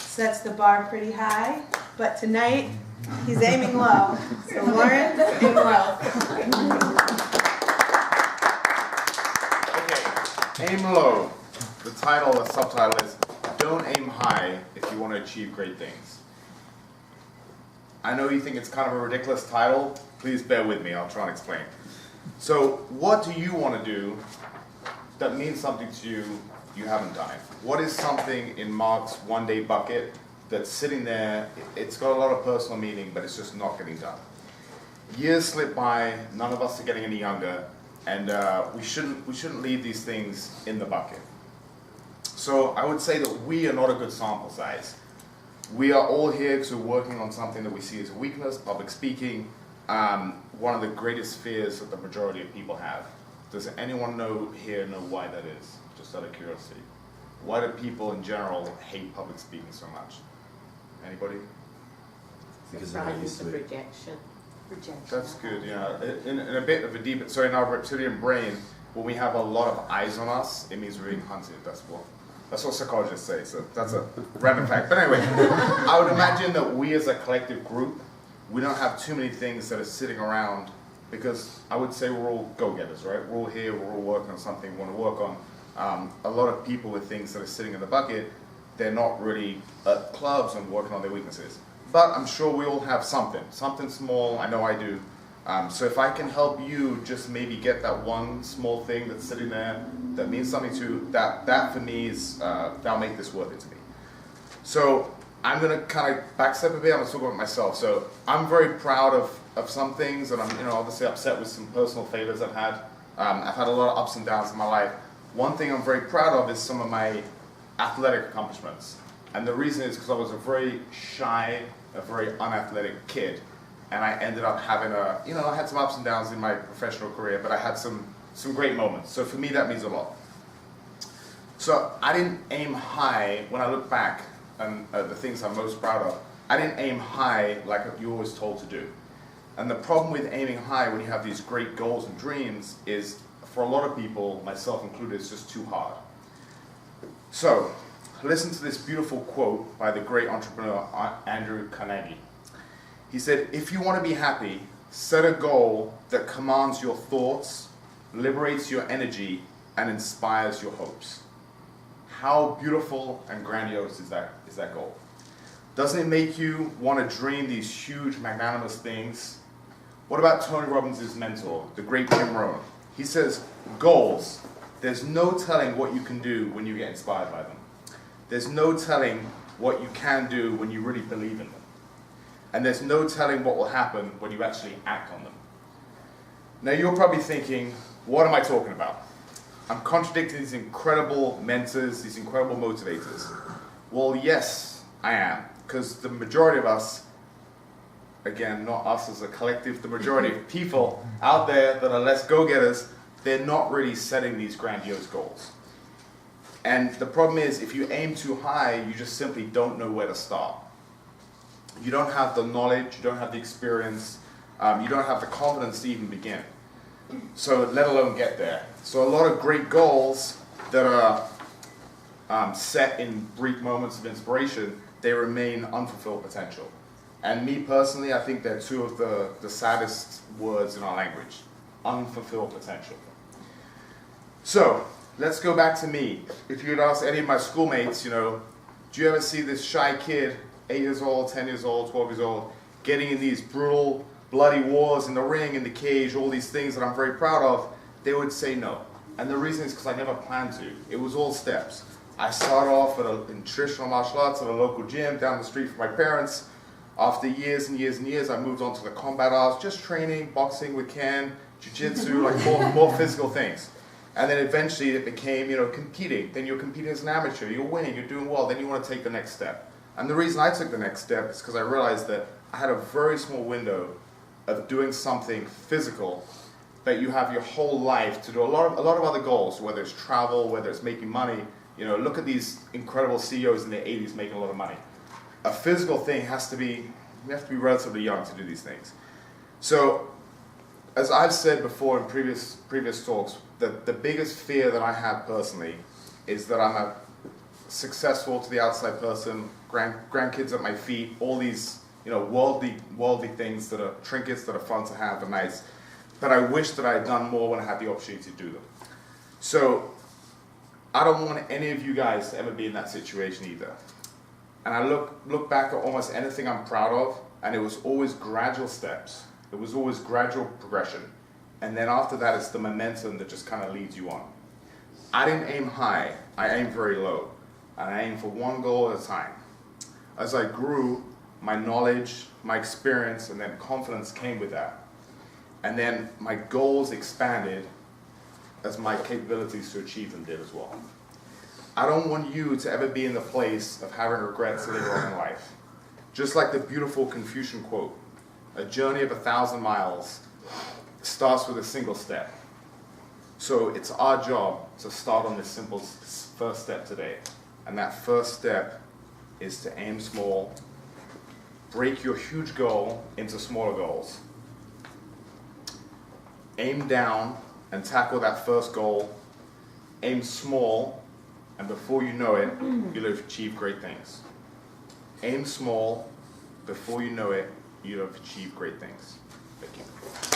sets the bar pretty high, but tonight he's aiming low. So Lauren, aim low. Okay, aim low. The title, the subtitle is Don't Aim High If You Want to Achieve Great Things. I know you think it's kind of a ridiculous title. Please bear with me, I'll try and explain. So, what do you want to do that means something to you you haven't done it? What is something in Mark's one-day bucket that's sitting there, it's got a lot of personal meaning, but it's just not getting done? Years slip by, none of us are getting any younger, and we shouldn't leave these things in the bucket. So I would say that we are not a good sample size. We are all here because we're working on something that we see as a weakness, public speaking, one of the greatest fears that the majority of people have. Does anyone know why that is? Just out of curiosity. Why do people in general hate public speaking so much? Anybody? Because they're not used to it. Rejection. That's good, yeah. In a bit of a deeper, so in our reptilian brain, when we have a lot of eyes on us, it means we're being hunted. That's what psychologists say, so that's a random fact. But anyway, I would imagine that we as a collective group, we don't have too many things that are sitting around, because I would say we're all go-getters, right? We're all here, we're all working on something we want to work on. A lot of people with things that are sitting in the bucket, they're not really at clubs and working on their weaknesses. But I'm sure we all have something small, I know I do. So if I can help you just maybe get that one small thing that's sitting there that means something to you, that for me is, that'll make this worth it to me. So I'm gonna kind of backstep a bit, I'm gonna talk about myself. So I'm very proud of some things, and I'm obviously upset with some personal failures I've had. I've had a lot of ups and downs in my life. One thing I'm very proud of is some of my athletic accomplishments. And the reason is because I was a very shy, a very unathletic kid. And I ended up having I had some ups and downs in my professional career, but I had some great moments. So for me, that means a lot. So I didn't aim high. When I look back at the things I'm most proud of, I didn't aim high like you're always told to do. And the problem with aiming high when you have these great goals and dreams is, for a lot of people, myself included, it's just too hard. So listen to this beautiful quote by the great entrepreneur Andrew Carnegie. He said, if you want to be happy, set a goal that commands your thoughts, liberates your energy, and inspires your hopes. How beautiful and grandiose is that goal? Doesn't it make you want to dream these huge, magnanimous things? What about Tony Robbins' mentor, the great Jim Rohn? He says, goals, there's no telling what you can do when you get inspired by them. There's no telling what you can do when you really believe in them. And there's no telling what will happen when you actually act on them. Now you're probably thinking, what am I talking about? I'm contradicting these incredible mentors, these incredible motivators. Well, yes, I am. Because the majority of us, again, not us as a collective, the majority of people out there that are less go-getters, they're not really setting these grandiose goals. And the problem is, if you aim too high, you just simply don't know where to start. You don't have the knowledge, you don't have the experience, you don't have the confidence to even begin. So let alone get there. So a lot of great goals that are set in brief moments of inspiration, they remain unfulfilled potential. And me personally, I think they're two of the saddest words in our language. Unfulfilled potential. So let's go back to me. If you would ask any of my schoolmates, do you ever see this shy kid, 8 years old, 10 years old, 12 years old, getting in these brutal, bloody wars in the ring, in the cage, all these things that I'm very proud of? They would say no. And the reason is because I never planned to. It was all steps. I started off in traditional martial arts at a local gym down the street from my parents. After years and years and years, I moved on to the combat arts, just training, boxing with Ken, jiu-jitsu, like more physical things. And then eventually it became, competing. Then you're competing as an amateur, you're winning, you're doing well, then you want to take the next step. And the reason I took the next step is because I realized that I had a very small window of doing something physical that you have your whole life to do a lot of other goals, whether it's travel, whether it's making money. Look at these incredible CEOs in their 80s making a lot of money. A physical thing you have to be relatively young to do these things. So, as I've said before in previous talks, the biggest fear that I have personally is that I'm successful to the outside person, grandkids at my feet, all these, you know, worldly things that are trinkets that are fun to have and nice, but I wish that I had done more when I had the opportunity to do them. So I don't want any of you guys to ever be in that situation either. And I look back at almost anything I'm proud of, and it was always gradual steps. It was always gradual progression. And then after that, it's the momentum that just kind of leads you on. I didn't aim high, I aimed very low. And I aimed for one goal at a time. As I grew, my knowledge, my experience, and then confidence came with that. And then my goals expanded as my capabilities to achieve them did as well. I don't want you to ever be in the place of having regrets later on in life. Just like the beautiful Confucian quote, a journey of 1,000 miles starts with a single step. So it's our job to start on this simple first step today. And that first step is to aim small, break your huge goal into smaller goals. Aim down and tackle that first goal. Aim small, and before you know it, you'll have achieved great things. Aim small, before you know it, you'll have achieved great things. Thank you.